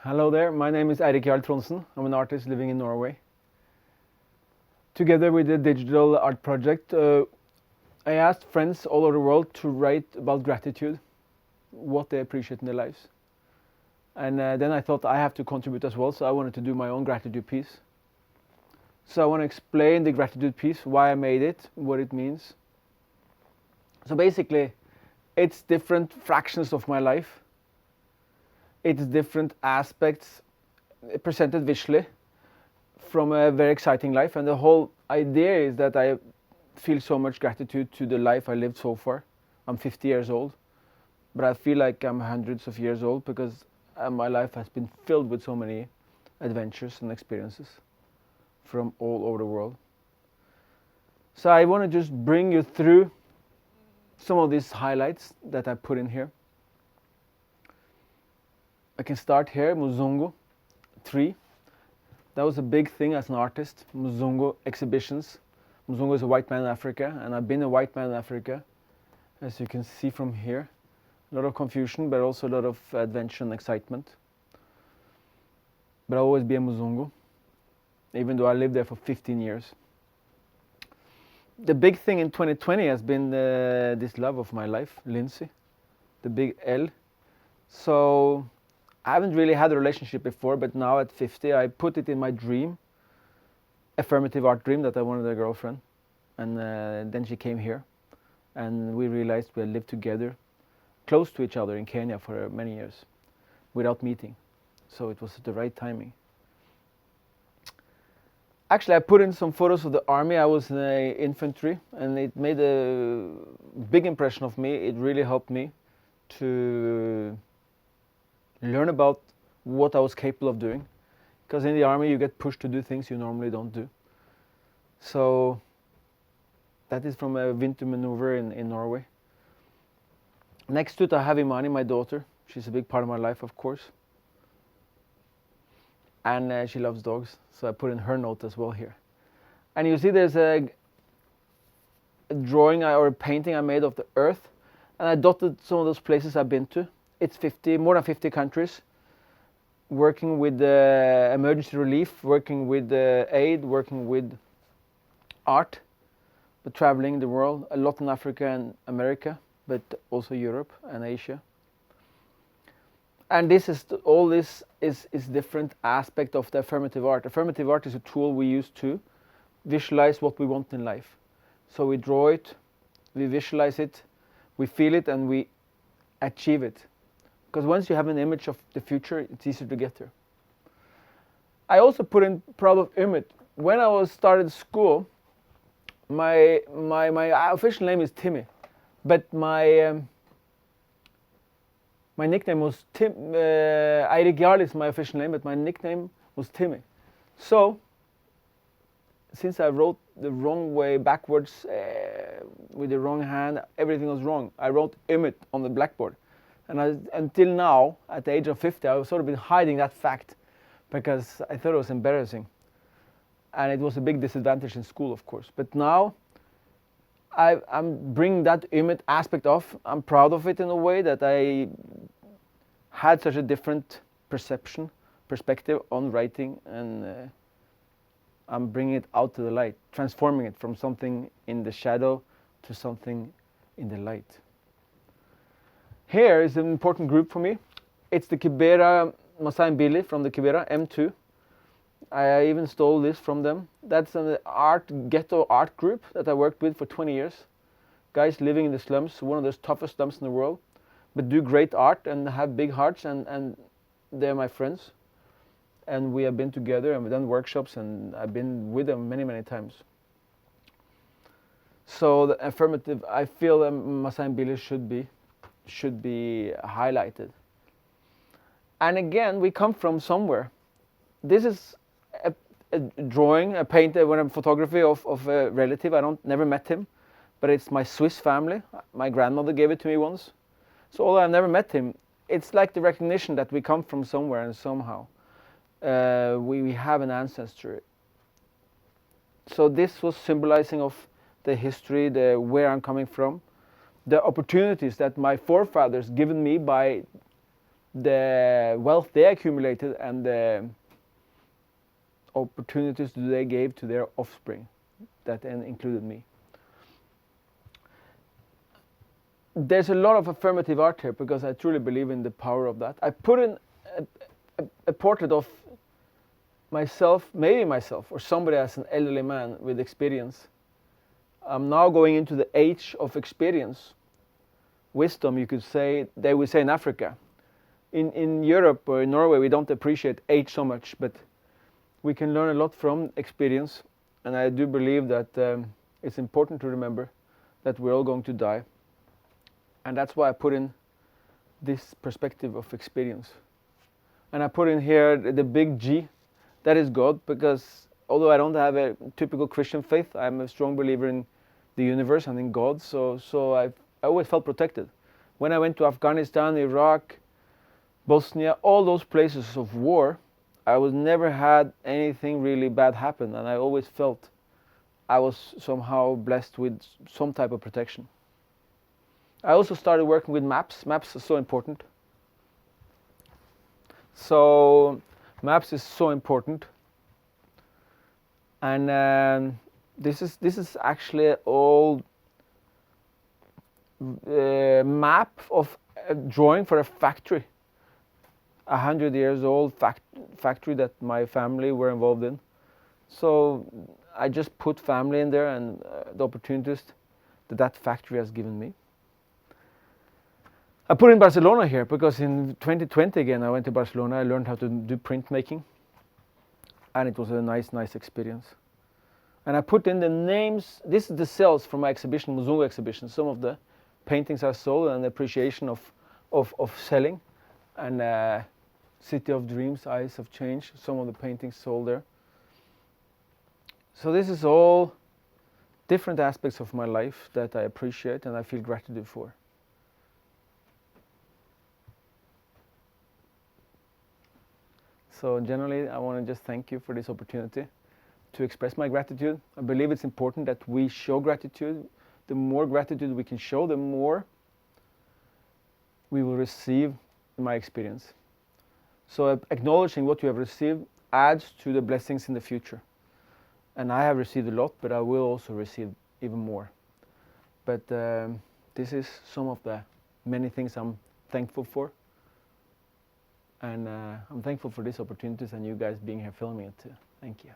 Hello there, my name is Eirik Trondsen. I'm an artist living in Norway. Together with the digital art project, I asked friends all over the world to write about gratitude, what they appreciate in their lives. And then I thought I have to contribute as well, so I wanted to do my own gratitude piece. So I want to explain the gratitude piece, why I made it, what it means. So basically, it's different fractions of my life. It's different aspects presented visually from a very exciting life, and the whole idea is that I feel so much gratitude to the life I lived so far. I'm 50 years old, but I feel like I'm hundreds of years old because my life has been filled with so many adventures and experiences from all over the world. So I want to just bring you through some of these highlights that I put in here. I can start here, Muzungu 3. That was a big thing as an artist, Muzungu exhibitions. Muzungu is a white man in Africa, and I've been a white man in Africa, as you can see from here. A lot of confusion, but also a lot of adventure and excitement. But I'll always be a Muzungu, even though I lived there for 15 years. The big thing in 2020 has been this love of my life, Lindsay, the big L. So I haven't really had a relationship before, but now at 50 I put it in my dream, affirmative art dream, that I wanted a girlfriend. And then she came here, and we realized we had lived together, close to each other in Kenya for many years, without meeting. So it was the right timing. Actually, I put in some photos of the army. I was in the infantry, and it made a big impression of me. It really helped me to learn about what I was capable of doing, because in the army you get pushed to do things you normally don't do. So that is from a winter maneuver in Norway. Next to it I have Imani, my daughter. She's a big part of my life, of course, and she loves dogs, so I put in her note as well here. And you see there's a drawing or a painting I made of the earth, and I dotted some of those places I've been to. It's more than 50 countries, working with emergency relief, working with aid, working with art, but traveling the world, a lot in Africa and America, but also Europe and Asia. And all this is different aspect of the affirmative art. Affirmative art is a tool we use to visualize what we want in life. So we draw it, we visualize it, we feel it, and we achieve it. Because once you have an image of the future, it's easier to get there. I also put in proud of Ymit. When I started school, my official name is Timmy, but my nickname was Tim. Eirik Jarl is my official name, but my nickname was Timmy. So since I wrote the wrong way backwards with the wrong hand, everything was wrong. I wrote Ymit on the blackboard. And until now, at the age of 50, I've sort of been hiding that fact because I thought it was embarrassing. And it was a big disadvantage in school, of course. But now, I'm bringing that Ymit aspect off. I'm proud of it in a way that I had such a different perspective on writing, and I'm bringing it out to the light, transforming it from something in the shadow to something in the light. Here is an important group for me. It's the Kibera Massam from the Kibera M2. I even stole this from them. That's an ghetto art group that I worked with for 20 years. Guys living in the slums, one of the toughest slums in the world, but do great art and have big hearts, and they're my friends. And we have been together and we've done workshops, and I've been with them many, many times. So the affirmative, I feel that Massam should be highlighted. And again, we come from somewhere. This is a drawing, a photography of a relative. Never met him, but it's my Swiss family. My grandmother gave it to me once. So although I've never met him, it's like the recognition that we come from somewhere, and somehow we have an ancestry. So this was symbolizing of the history, where I'm coming from, the opportunities that my forefathers given me by the wealth they accumulated and the opportunities they gave to their offspring, that included me. There's a lot of affirmative art here because I truly believe in the power of that. I put in a portrait of myself, maybe myself, or somebody as an elderly man with experience. I'm now going into the age of experience. Wisdom, you could say, they would say in Africa. In Europe or in Norway, we don't appreciate age so much, but we can learn a lot from experience. And I do believe that it's important to remember that we're all going to die. And that's why I put in this perspective of experience. And I put in here the big G, that is God, because although I don't have a typical Christian faith, I'm a strong believer in the universe and in God, so I always felt protected. When I went to Afghanistan, Iraq, Bosnia, all those places of war, I was never had anything really bad happen, and I always felt I was somehow blessed with some type of protection. I also started working with maps. Maps are so important. So maps is so important, and this is actually an old map of a drawing for a factory, 100 years old factory that my family were involved in. So I just put family in there and the opportunities that factory has given me. I put in Barcelona here because in 2020 again I went to Barcelona. I learned how to do printmaking, and it was a nice experience. And I put in the names. This is the sales from my exhibition, Muzungu exhibition. Some of the paintings I sold and the appreciation of selling, and City of Dreams, Eyes of Change. Some of the paintings sold there. So this is all different aspects of my life that I appreciate and I feel gratitude for. So generally, I want to just thank you for this opportunity to express my gratitude. I believe it's important that we show gratitude. The more gratitude we can show, the more we will receive, in my experience. So acknowledging what you have received adds to the blessings in the future. And I have received a lot, but I will also receive even more. But this is some of the many things I'm thankful for. And I'm thankful for these opportunities and you guys being here filming it too. Thank you.